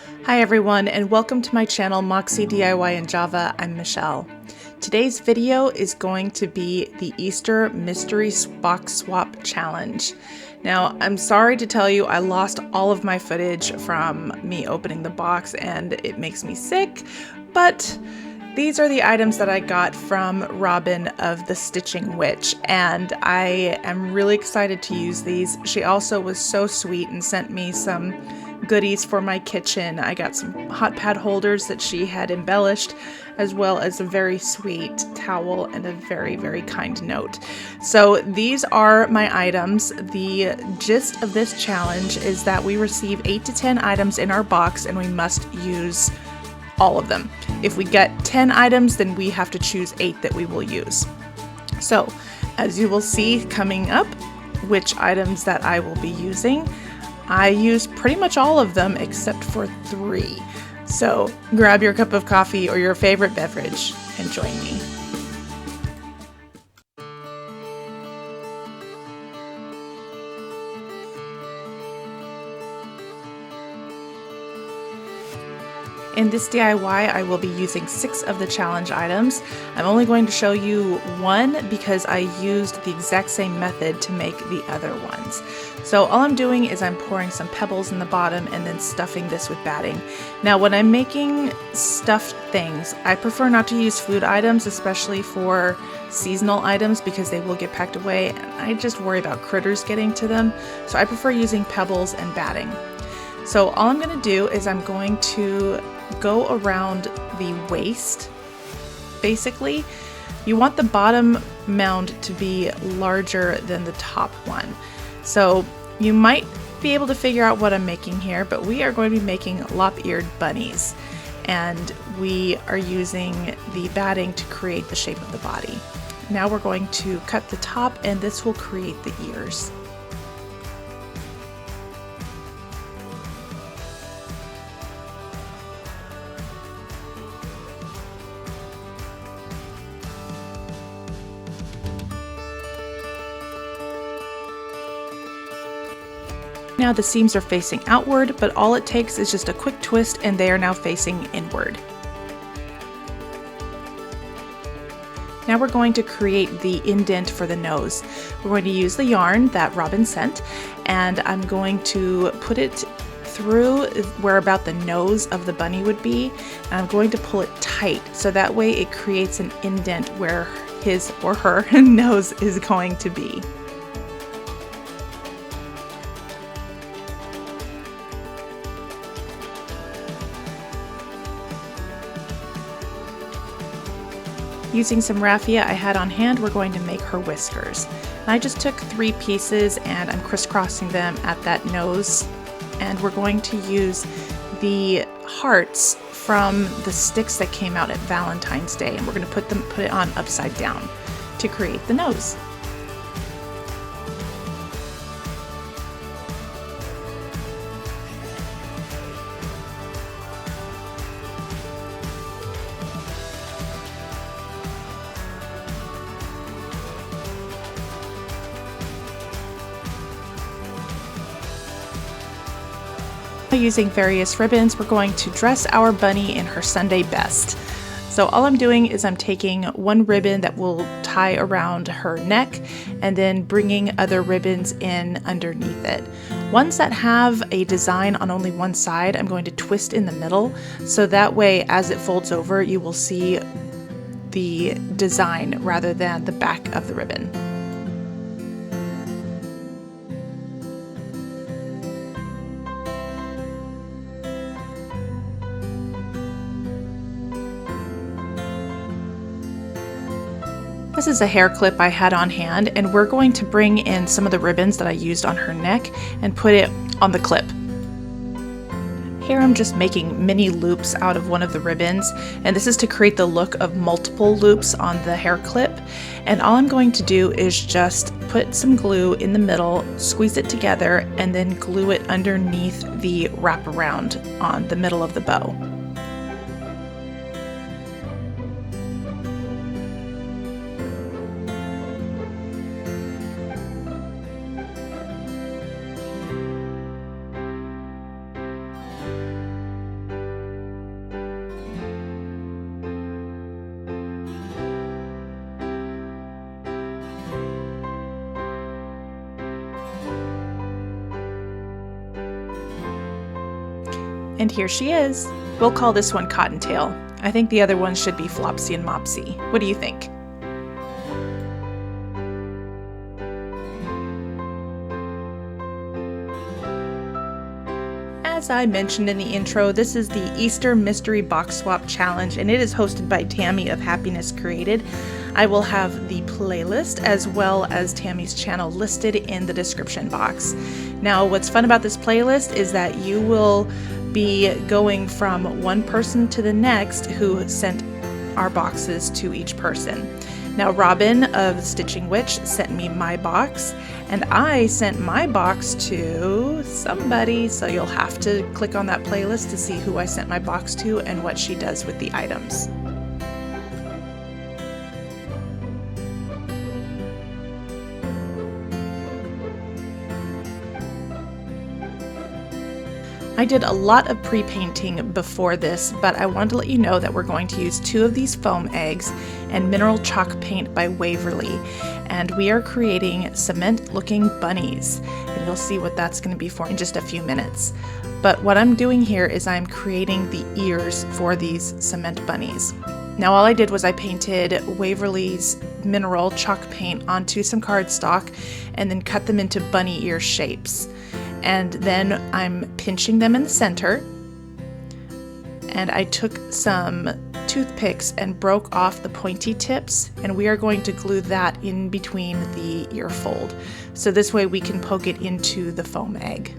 Hi everyone, and welcome to my channel Moxie DIY in Java. I'm Michelle. Today's video is going to be the Easter Mystery Box Swap Challenge. Now, I'm sorry to tell you I lost all of my footage from me opening the box and it makes me sick, but these are the items that I got from Robin of the Stitching Witch, and I am really excited to use these. She also was so sweet and sent me some goodies for my kitchen. I got some hot pad holders that she had embellished, as well as a very sweet towel and a very, very kind note. So these are my items. The gist of this challenge is that we receive 8 to 10 items in our box and we must use all of them. If we get 10 items, then we have to choose 8 that we will use. So as you will see coming up, which items that I will be using, I use pretty much all of them except for 3. So grab your cup of coffee or your favorite beverage and join me. In this DIY, I will be using 6 of the challenge items. I'm only going to show you 1 because I used the exact same method to make the other ones. So all I'm doing is I'm pouring some pebbles in the bottom and then stuffing this with batting. Now when I'm making stuffed things, I prefer not to use food items, especially for seasonal items, because they will get packed away and I just worry about critters getting to them. So I prefer using pebbles and batting. So all I'm going to do is I'm going to go around the waist. Basically, you want the bottom mound to be larger than the top one. So you might be able to figure out what I'm making here, but we are going to be making lop-eared bunnies. And we are using the batting to create the shape of the body. Now we're going to cut the top and this will create the ears. Now the seams are facing outward, but all it takes is just a quick twist and they are now facing inward. Now we're going to create the indent for the nose. We're going to use the yarn that Robin sent, and I'm going to put it through where about the nose of the bunny would be, and I'm going to pull it tight so that way it creates an indent where his or her nose is going to be. Using some raffia I had on hand, we're going to make her whiskers. And I just took 3 pieces and I'm crisscrossing them at that nose. And we're going to use the hearts from the sticks that came out at Valentine's Day, and we're going to put it on upside down to create the nose. Using various ribbons, we're going to dress our bunny in her Sunday best. So all I'm doing is I'm taking one ribbon that will tie around her neck and then bringing other ribbons in underneath it. Ones that have a design on only one side, I'm going to twist in the middle, so that way as it folds over you will see the design rather than the back of the ribbon. This is a hair clip I had on hand, and we're going to bring in some of the ribbons that I used on her neck and put it on the clip. Here I'm just making mini loops out of one of the ribbons, and this is to create the look of multiple loops on the hair clip. And all I'm going to do is just put some glue in the middle, squeeze it together, and then glue it underneath the wraparound on the middle of the bow. And here she is. We'll call this one Cottontail. I think the other ones should be Flopsy and Mopsy. What do you think? As I mentioned in the intro, this is the Easter Mystery Box Swap Challenge, and it is hosted by Tammy of Happiness Created. I will have the playlist as well as Tammy's channel listed in the description box. Now, what's fun about this playlist is that you will be going from one person to the next who sent our boxes to each person. Now, Robin of Stitching Witch sent me my box, and I sent my box to somebody, so you'll have to click on that playlist to see who I sent my box to and what she does with the items. I did a lot of pre-painting before this, but I wanted to let you know that we're going to use 2 of these foam eggs and mineral chalk paint by Waverly, and we are creating cement-looking bunnies, and you'll see what that's going to be for in just a few minutes. But what I'm doing here is I'm creating the ears for these cement bunnies. Now all I did was I painted Waverly's mineral chalk paint onto some cardstock and then cut them into bunny ear shapes. And then I'm pinching them in the center, and I took some toothpicks and broke off the pointy tips, and we are going to glue that in between the ear fold, so this way we can poke it into the foam egg.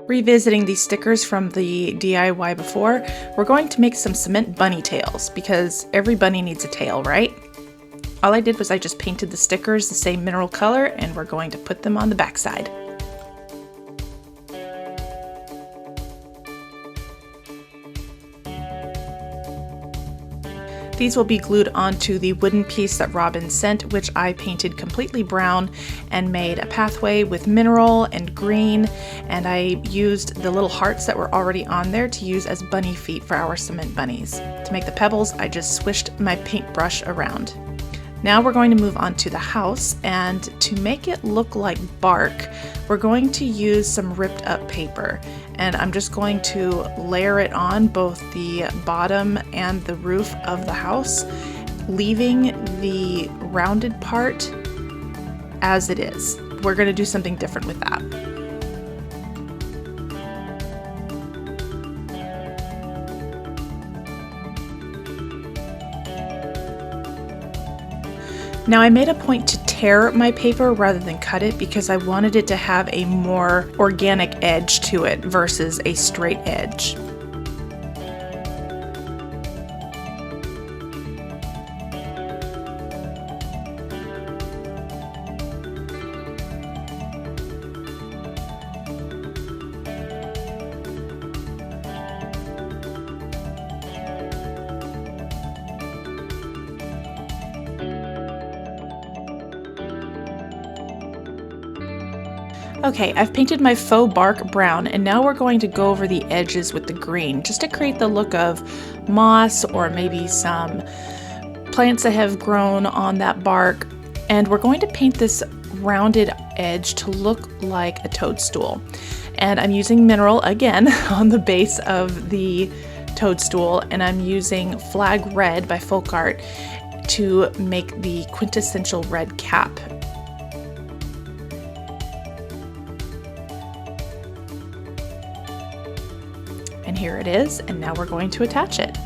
Revisiting these stickers from the DIY before, we're going to make some cement bunny tails because every bunny needs a tail, right? All I did was I just painted the stickers the same mineral color, and we're going to put them on the backside. These will be glued onto the wooden piece that Robin sent, which I painted completely brown and made a pathway with mineral and green, and I used the little hearts that were already on there to use as bunny feet for our cement bunnies. To make the pebbles, I just swished my paintbrush around. Now we're going to move on to the house, and to make it look like bark, we're going to use some ripped up paper, and I'm just going to layer it on both the bottom and the roof of the house, leaving the rounded part as it is. We're going to do something different with that. Now I made a point to tear my paper rather than cut it because I wanted it to have a more organic edge to it versus a straight edge. Okay, I've painted my faux bark brown, and now we're going to go over the edges with the green just to create the look of moss or maybe some plants that have grown on that bark. And we're going to paint this rounded edge to look like a toadstool. And I'm using mineral again on the base of the toadstool, and I'm using Flag Red by Folk Art to make the quintessential red cap. And here it is, and now we're going to attach it.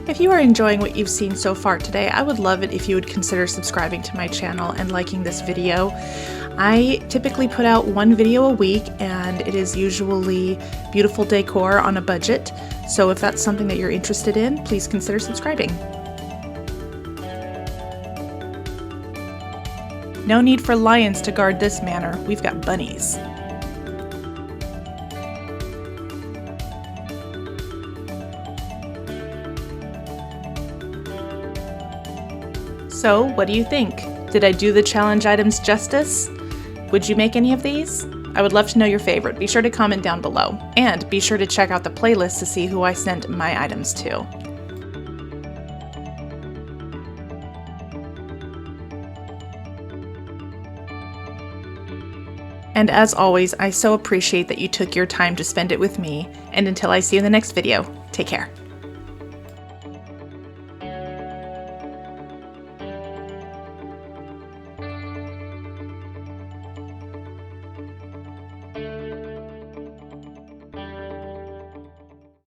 If you are enjoying what you've seen so far today, I would love it if you would consider subscribing to my channel and liking this video. I typically put out 1 video a week, and it is usually beautiful decor on a budget. So if that's something that you're interested in, please consider subscribing. No need for lions to guard this manor. We've got bunnies. So, what do you think? Did I do the challenge items justice? Would you make any of these? I would love to know your favorite. Be sure to comment down below. And be sure to check out the playlist to see who I sent my items to. And as always, I so appreciate that you took your time to spend it with me. And until I see you in the next video, take care.